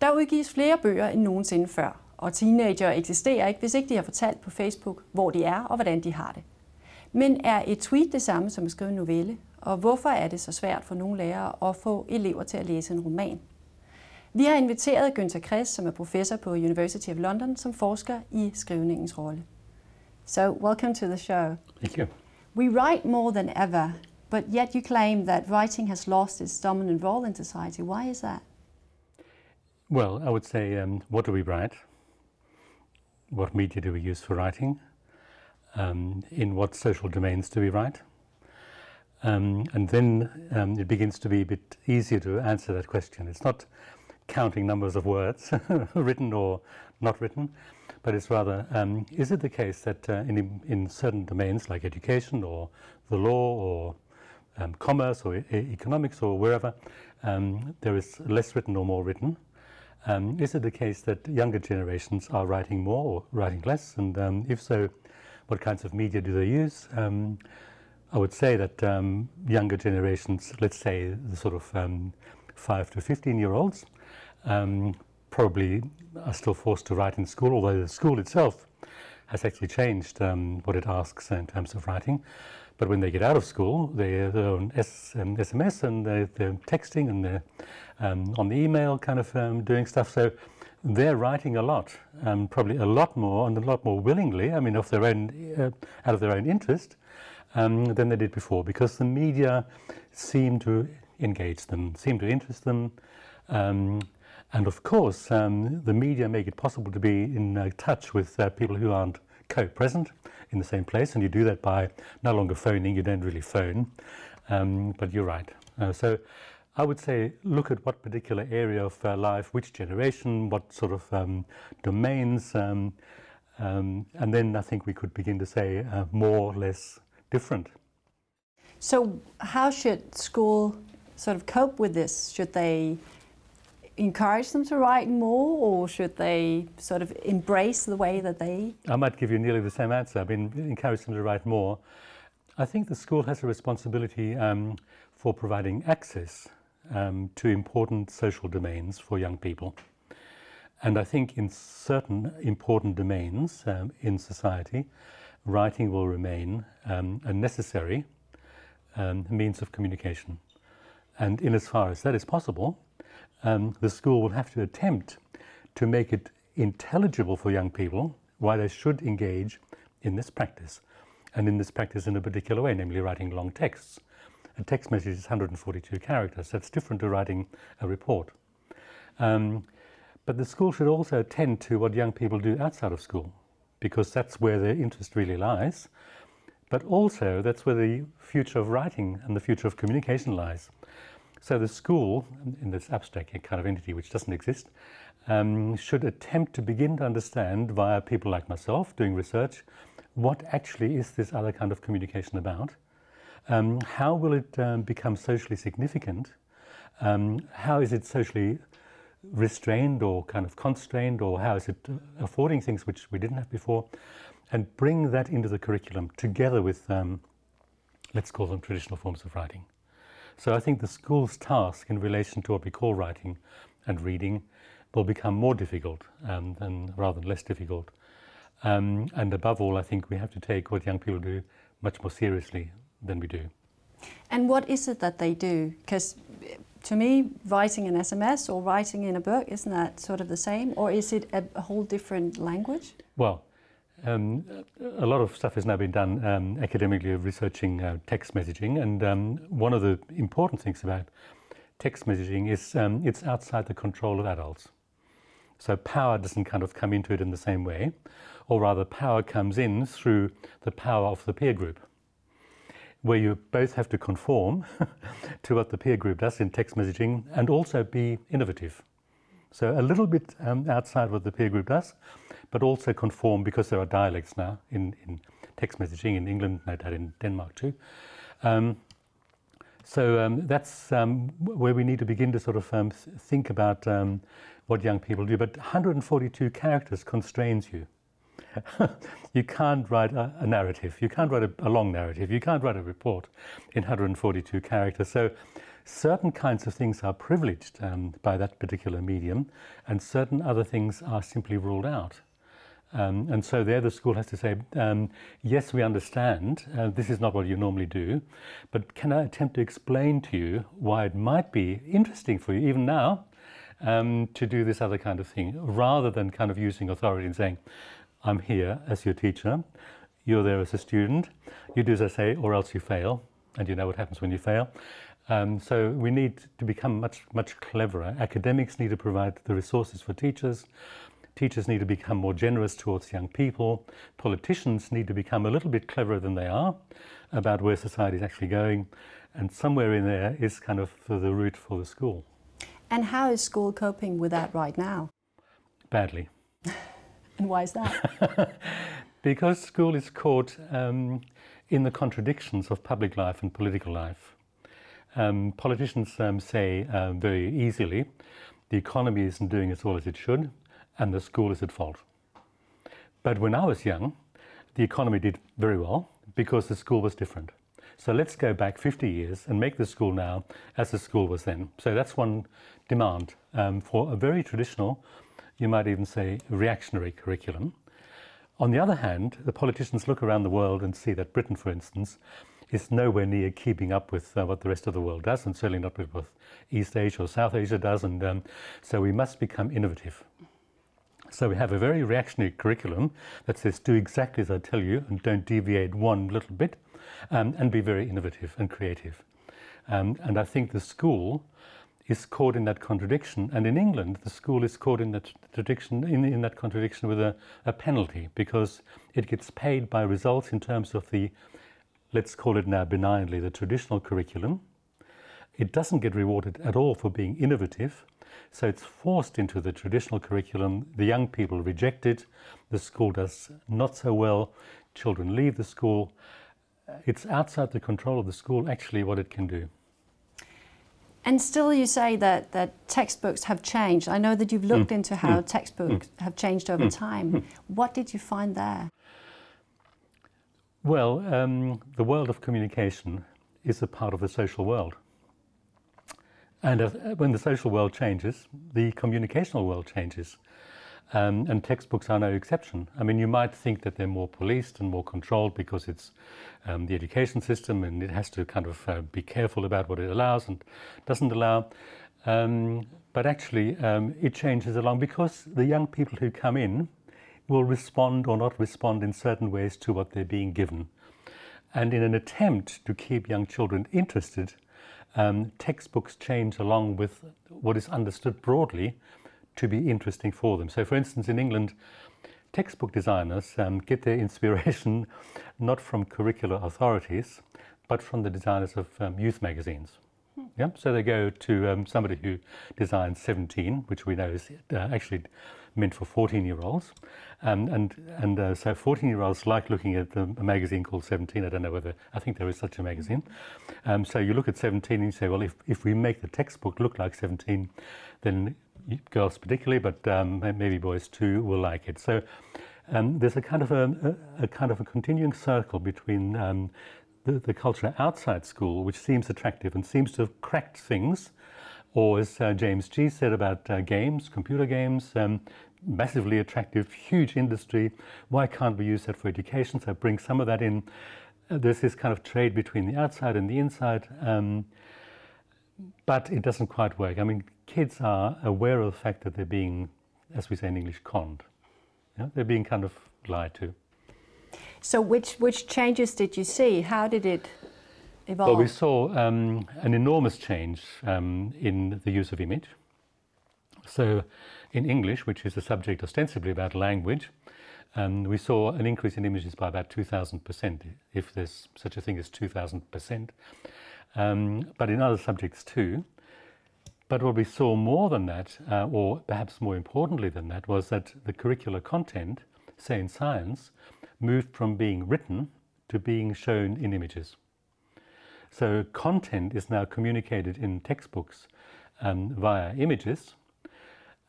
Der udgives flere bøger end nogensinde før, og teenagere eksisterer ikke, hvis ikke de har fortalt på Facebook, hvor de er og hvordan de har det. Men er et tweet det samme som at skrive en novelle? Og hvorfor er det så svært for nogle lærere at få elever til at læse en roman? Vi har inviteret Günther Kress, som er professor på University of London, som forsker i skrivningens rolle. So, welcome to the show. Thank you. We write more than ever, but yet you claim that writing has lost its dominant role in society. Why is that? Well, I would say, what do we write? What media do we use for writing? In what social domains do we write? And then it begins to be a bit easier to answer that question. It's not counting numbers of words, written or not written, but it's rather, is it the case that in certain domains like education or the law or commerce or economics or wherever, there is less written or more written? Is it the case that younger generations are writing more or writing less? And if so, what kinds of media do they use? I would say that younger generations, let's say the sort of 5 to 15-year-olds, probably are still forced to write in school, although the school itself has actually changed what it asks in terms of writing. But when they get out of school, they're on SMS and they're texting and they're on the email kind of doing stuff. So they're writing a lot, probably a lot more and a lot more willingly, I mean, of their own, out of their own interest, than they did before, because the media seem to engage them, seem to interest them. And of course, the media make it possible to be in touch with people who aren't co-present in the same place, and you do that by no longer phoning. You don't really phone, but you're right. So I would say look at what particular area of life, which generation, what sort of domains, and then I think we could begin to say more or less different. So how should school sort of cope with this? Should they encourage them to write more, or should they sort of embrace the way that they... I might give you nearly the same answer. I mean, encourage them to write more. I think the school has a responsibility for providing access to important social domains for young people. And I think in certain important domains in society, writing will remain a necessary means of communication. And in as far as that is possible, the school will have to attempt to make it intelligible for young people why they should engage in this practice, and in this practice in a particular way, namely writing long texts. A text message is 142 characters. That's different to writing a report. But the school should also attend to what young people do outside of school, because that's where their interest really lies. But also that's where the future of writing and the future of communication lies. So the school, in this abstract kind of entity which doesn't exist, should attempt to begin to understand via people like myself doing research, what actually is this other kind of communication about? How will it become socially significant? How is it socially restrained or kind of constrained, or how is it affording things which we didn't have before? And bring that into the curriculum together with, let's call them traditional forms of writing. So I think the school's task in relation to what we call writing and reading will become more difficult rather than less difficult. And above all, I think we have to take what young people do much more seriously than we do. And what is it that they do? Because to me, writing an SMS or writing in a book, isn't that sort of the same? Or is it a whole different language? Well, a lot of stuff has now been done academically researching text messaging, and one of the important things about text messaging is it's outside the control of adults. So power doesn't kind of come into it in the same way, or rather power comes in through the power of the peer group, where you both have to conform to what the peer group does in text messaging and also be innovative. So a little bit outside what the peer group does, but also conform, because there are dialects now in text messaging in England, no doubt in Denmark too. So that's where we need to begin to sort of think about what young people do. But 142 characters constrains you. You can't write a narrative. You can't write a long narrative. You can't write a report in 142 characters. So certain kinds of things are privileged by that particular medium, and certain other things are simply ruled out. And so there the school has to say, yes, we understand, this is not what you normally do, but can I attempt to explain to you why it might be interesting for you, even now, to do this other kind of thing, rather than kind of using authority and saying, I'm here as your teacher, you're there as a student, you do as I say or else you fail, and you know what happens when you fail. So we need to become much cleverer. Academics need to provide the resources for teachers. Teachers need to become more generous towards young people. Politicians need to become a little bit cleverer than they are about where society is actually going. And somewhere in there is kind of the route for the school. And how is school coping with that right now? Badly. And why is that? Because school is caught in the contradictions of public life and political life. Politicians say very easily, the economy isn't doing as well as it should, and the school is at fault. But when I was young, the economy did very well because the school was different. So let's go back 50 years and make the school now as the school was then. So that's one demand for a very traditional, you might even say reactionary curriculum. On the other hand, the politicians look around the world and see that Britain, for instance, is nowhere near keeping up with what the rest of the world does, and certainly not with what East Asia or South Asia does, and so we must become innovative. So we have a very reactionary curriculum that says do exactly as I tell you and don't deviate one little bit, and be very innovative and creative. And I think the school is caught in that contradiction, and in England the school is caught in that contradiction, in that contradiction with a penalty, because it gets paid by results in terms of the, let's call it now benignly, the traditional curriculum. It doesn't get rewarded at all for being innovative. So it's forced into the traditional curriculum. The young people reject it. The school does not so well. Children leave the school. It's outside the control of the school actually what it can do. And still you say that textbooks have changed. I know that you've looked into how textbooks have changed over time. What did you find there? Well, the world of communication is a part of the social world. And when the social world changes, the communicational world changes. And textbooks are no exception. I mean, you might think that they're more policed and more controlled because it's the education system and it has to kind of be careful about what it allows and doesn't allow. But actually, it changes along because the young people who come in will respond or not respond in certain ways to what they're being given. And in an attempt to keep young children interested, textbooks change along with what is understood broadly to be interesting for them. So for instance, in England, textbook designers get their inspiration not from curricular authorities, but from the designers of youth magazines. Yeah? So they go to somebody who designs 17, which we know is actually meant for 14-year-olds. And so 14-year-olds like looking at a magazine called 17. I don't know whether, I think there is such a magazine. So you look at 17 and you say, well, if we make the textbook look like 17, then girls particularly, but maybe boys too, will like it. So there's a kind of a continuing circle between the culture outside school, which seems attractive and seems to have cracked things, or as James G. said about games, computer games, massively attractive, huge industry. Why can't we use that for education? So bring some of that in. There's this kind of trade between the outside and the inside, but it doesn't quite work. I mean, kids are aware of the fact that they're being, as we say in English, conned. Yeah? They're being kind of lied to. So which changes did you see? How did it evolve? Well, we saw an enormous change in the use of image. So in English, which is a subject ostensibly about language, we saw an increase in images by about 2,000%, if there's such a thing as 2,000%, but in other subjects too. But what we saw more than that, or perhaps more importantly than that, was that the curricular content, say in science, moved from being written to being shown in images. So content is now communicated in textbooks via images,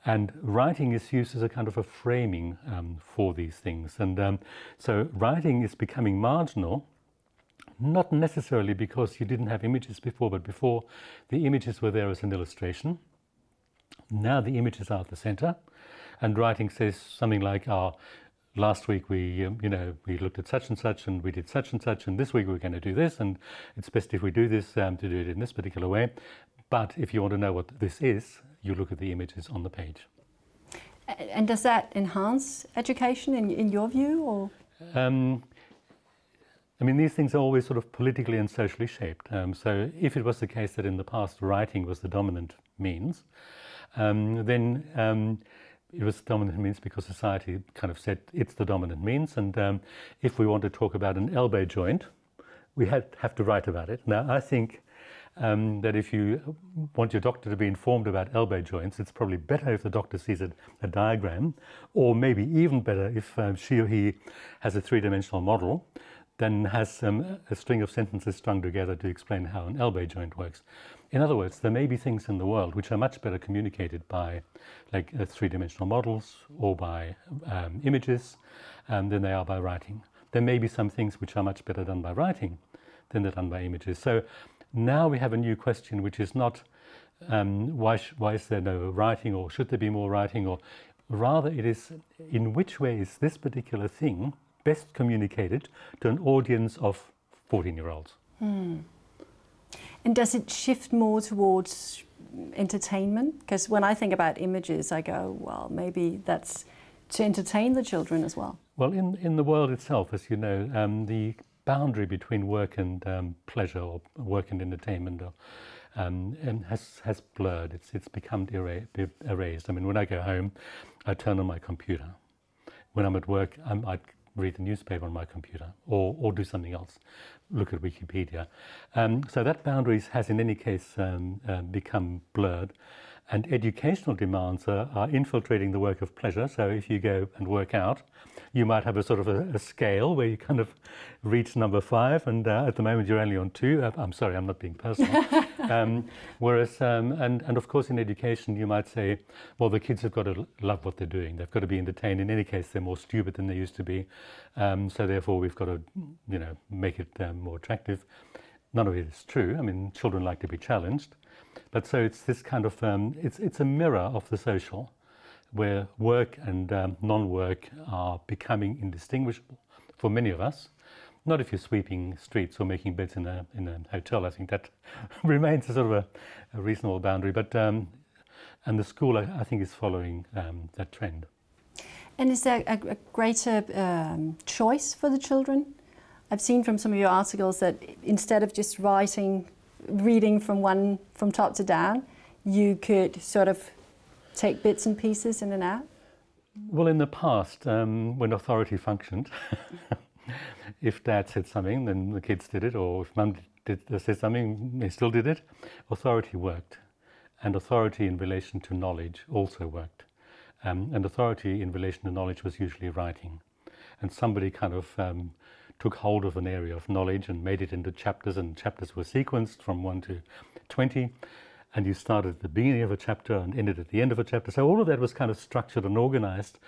And writing is used as a kind of a framing for these things. And so writing is becoming marginal, not necessarily because you didn't have images before, but before the images were there as an illustration. Now the images are at the center, and writing says something like, last week we looked at such and we did such, and this week we're going to do this, and it's best if we do this to do it in this particular way. But if you want to know what this is, you look at the images on the page. And does that enhance education in your view, or? I mean, these things are always sort of politically and socially shaped. So if it was the case that in the past writing was the dominant means, then it was the dominant means because society kind of said it's the dominant means. And if we want to talk about an elbow joint, we have to write about it. Now, I think that if you want your doctor to be informed about elbow joints, it's probably better if the doctor sees a diagram, or maybe even better if she or he has a three-dimensional model, then has a string of sentences strung together to explain how an elbow joint works. In other words, there may be things in the world which are much better communicated by three-dimensional models or by images than they are by writing. There may be some things which are much better done by writing than they're done by images. So now we have a new question, which is not why is there no writing, or should there be more writing, or rather it is in which way is this particular thing best communicated to an audience of 14-year-olds. And does it shift more towards entertainment? Because when I think about images, I go, well, maybe that's to entertain the children as well. Well, in the world itself, as you know, the boundary between work and pleasure, or work and entertainment, has blurred. It's become erased. I mean, when I go home, I turn on my computer. When I'm at work, I read the newspaper on my computer, or do something else, look at Wikipedia. So that boundaries has in any case become blurred, and educational demands are infiltrating the work of pleasure. So if you go and work out, you might have a sort of a scale where you kind of reach number 5, and at the moment you're only on 2. I'm sorry, I'm not being personal. Whereas, and of course in education you might say, well, the kids have got to love what they're doing. They've got to be entertained. In any case, they're more stupid than they used to be. So therefore we've got to, make it more attractive. None of it is true. I mean, children like to be challenged. But so it's this kind of, it's a mirror of the social, where work and non-work are becoming indistinguishable for many of us. Not if you're sweeping streets or making beds in a hotel. I think that remains a sort of a reasonable boundary. But and the school, I think, is following that trend. And is there a greater choice for the children? I've seen from some of your articles that instead of just reading from top to down, you could sort of take bits and pieces in and out? Well, in the past, when authority functioned, if Dad said something, then the kids did it, or if Mum said something, they still did it. Authority worked, and authority in relation to knowledge also worked. And authority in relation to knowledge was usually writing. And somebody kind of took hold of an area of knowledge and made it into chapters, and chapters were sequenced from 1 to 20. And you started at the beginning of a chapter and ended at the end of a chapter. So all of that was kind of structured and organized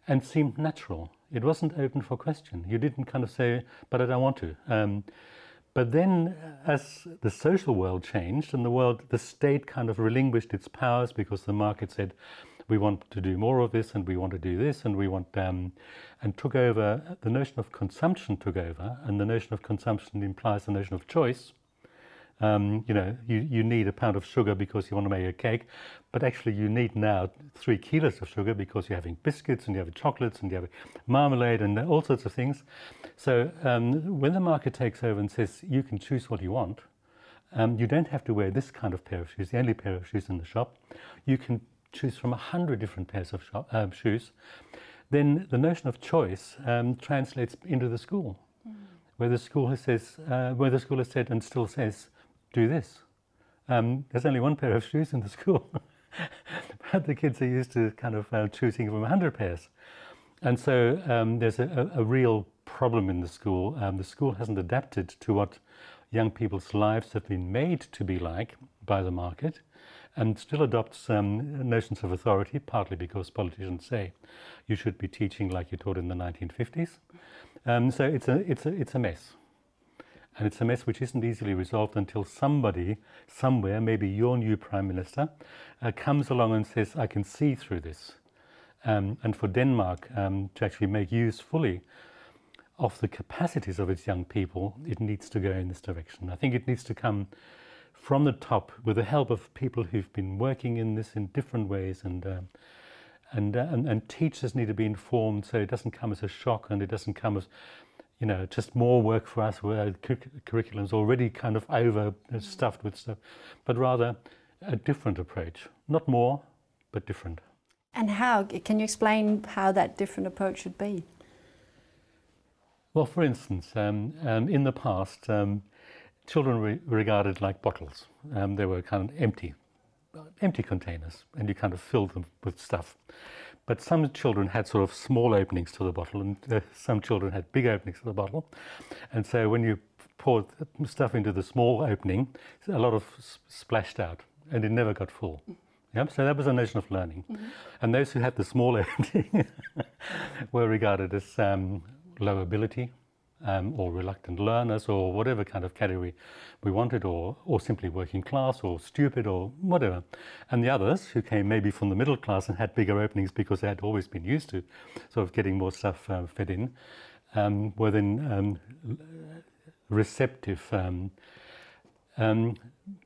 and seemed natural. It wasn't open for question. You didn't kind of say, but I don't want to. But then as the social world changed and the state kind of relinquished its powers because the market said, we want to do more of this and we want to do this and we want, and took over, the notion of consumption took over, and the notion of consumption implies the notion of choice. You need a pound of sugar because you want to make a cake, but actually you need now 3 kilos of sugar because you're having biscuits and you have chocolates and you have marmalade and all sorts of things. So when the market takes over and says you can choose what you want, you don't have to wear this kind of pair of shoes, the only pair of shoes in the shop. You can choose from 100 different pairs of shoes. Then the notion of choice translates into the school, where the school has said and still says, do this. There's only 1 pair of shoes in the school, but the kids are used to kind of choosing from 100 pairs. And so there's a real problem in the school. The school hasn't adapted to what young people's lives have been made to be like by the market. and still adopts notions of authority, partly because politicians say you should be teaching like you taught in the 1950s. So it's a mess. And it's a mess which isn't easily resolved until somebody, somewhere, maybe your new Prime Minister, comes along and says, I can see through this. And for Denmark to actually make use fully of the capacities of its young people, it needs to go in this direction. I think it needs to come from the top with the help of people who've been working in this in different ways, and teachers need to be informed so it doesn't come as a shock and it doesn't come as, you know, just more work for us where curriculum's already kind of overstuffed with stuff, but rather a different approach. Not more, but different. And how? Can you explain how that different approach should be? Well, for instance, in the past, children were regarded like bottles. They were kind of empty containers, and you kind of filled them with stuff. But some children had sort of small openings to the bottle, and some children had big openings to the bottle. And so when you poured stuff into the small opening, a lot of splashed out, and it never got full. Yep, so that was a notion of learning. Mm-hmm. And those who had the small opening were regarded as low ability, or reluctant learners, or whatever kind of category we wanted, or simply working class, or stupid, or whatever. And the others, who came maybe from the middle class and had bigger openings because they had always been used to sort of getting more stuff fed in, were then receptive.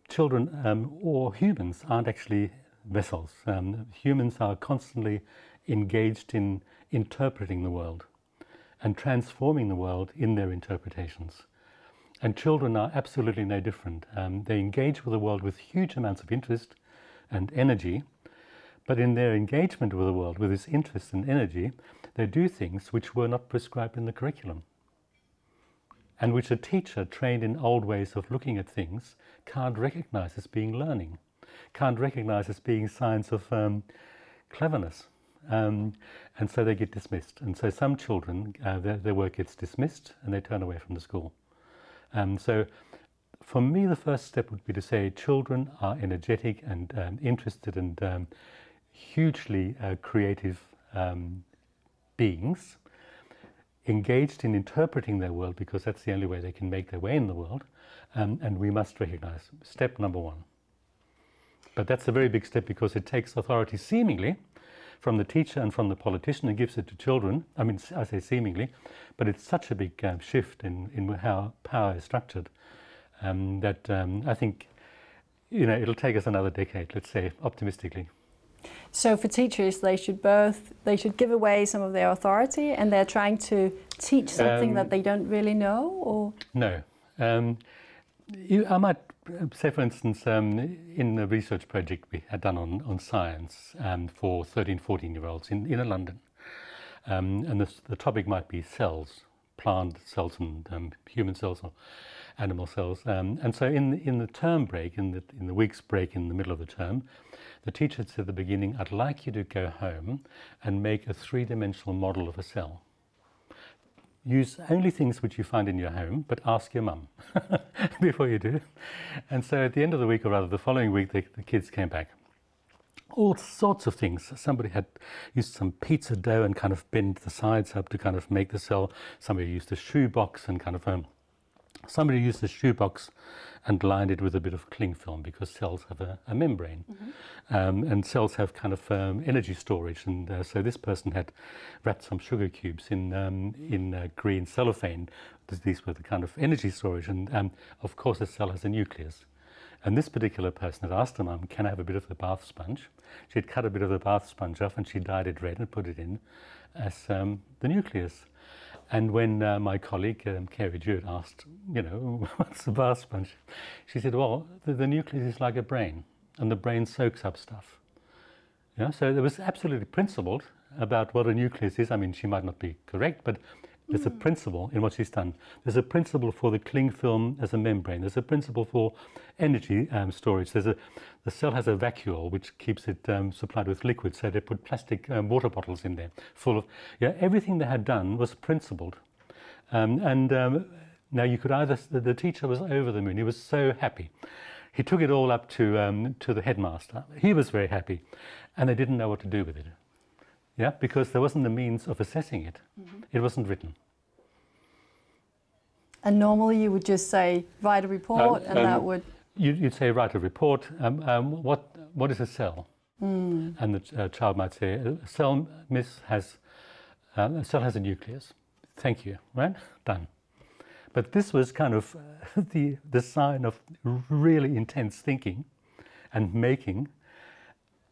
Children or humans aren't actually vessels. Humans are constantly engaged in interpreting the world and transforming the world in their interpretations. And children are absolutely no different. They engage with the world with huge amounts of interest and energy, but in their engagement with the world, with this interest and energy, they do things which were not prescribed in the curriculum, and which a teacher trained in old ways of looking at things can't recognize as being learning, can't recognize as being signs of cleverness. And so they get dismissed. And so some children, their work gets dismissed and they turn away from the school. So for me, the first step would be to say children are energetic and interested and hugely creative beings, engaged in interpreting their world because that's the only way they can make their way in the world. And we must recognize step number one. But that's a very big step because it takes authority seemingly from the teacher and from the politician and gives it to children. I mean, I say seemingly, but it's such a big shift in how power is structured that I think, you know, it'll take us another decade, let's say, optimistically. So for teachers, they should give away some of their authority, and they're trying to teach something that they don't really know, or? No. I might say, for instance, in the research project we had done on science for 13, 14-year-olds in London, and the topic might be cells, plant cells and human cells or animal cells. And so in the term break, in the week's break in the middle of the term, the teacher said at the beginning, I'd like you to go home and make a three-dimensional model of a cell. Use only things which you find in your home, but ask your mum before you do. And so at the end of the week, or rather the following week, the kids came back. All sorts of things. Somebody had used some pizza dough and kind of bent the sides up to kind of make the cell. Somebody used a shoebox and kind of somebody used a shoebox and lined it with a bit of cling film because cells have a membrane. Mm-hmm. And cells have kind of energy storage. And so this person had wrapped some sugar cubes in green cellophane. These were the kind of energy storage. And of course, a cell has a nucleus. And this particular person had asked her mum, can I have a bit of the bath sponge? She'd cut a bit of the bath sponge off and she dyed it red and put it in as the nucleus. And when my colleague, Carrie Jewett, asked, you know, what's the bath sponge? She said, well, the nucleus is like a brain, and the brain soaks up stuff. Yeah, so it was absolutely principled about what a nucleus is. I mean, she might not be correct, but there's a principle in what she's done. There's a principle for the cling film as a membrane. There's a principle for energy storage. The cell has a vacuole which keeps it supplied with liquid. So they put plastic water bottles in there full of, everything they had done was principled. Now you could either, the teacher was over the moon. He was so happy. He took it all up to the headmaster. He was very happy, and they didn't know what to do with it. Yeah, because there wasn't the means of assessing it. It wasn't written. And normally you would just say, write a report, and that would... You'd say, write a report. What is a cell? And the child might say, a cell, miss, has a nucleus. Thank you, right? Done. But this was kind of the sign of really intense thinking and making,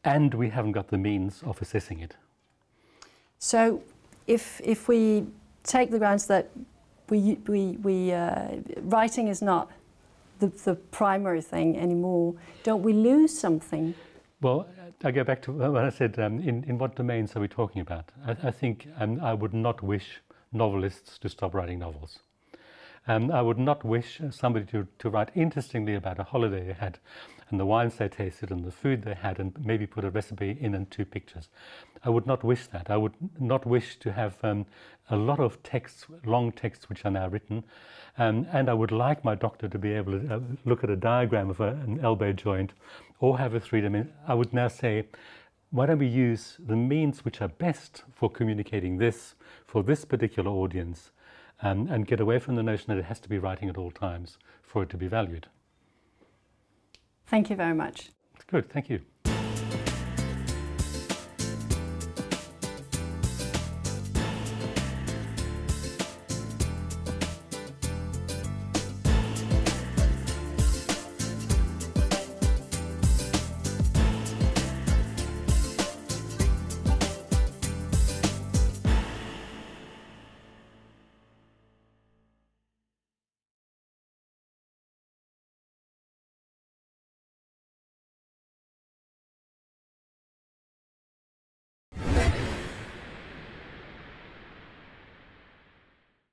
and we haven't got the means of assessing it. So if we take the grounds that writing is not the primary thing anymore, don't we lose something? Well, I go back to what I said, in what domains are we talking about? I think I would not wish novelists to stop writing novels. I would not wish somebody to write interestingly about a holiday they had and the wines they tasted and the food they had and maybe put a recipe in and 2 pictures. I would not wish that. I would not wish to have a lot of texts, long texts which are now written, and I would like my doctor to be able to look at a diagram of an elbow joint or have a 3-dimensional. I would now say, why don't we use the means which are best for communicating this for this particular audience, and get away from the notion that it has to be writing at all times for it to be valued. Thank you very much. Good, thank you.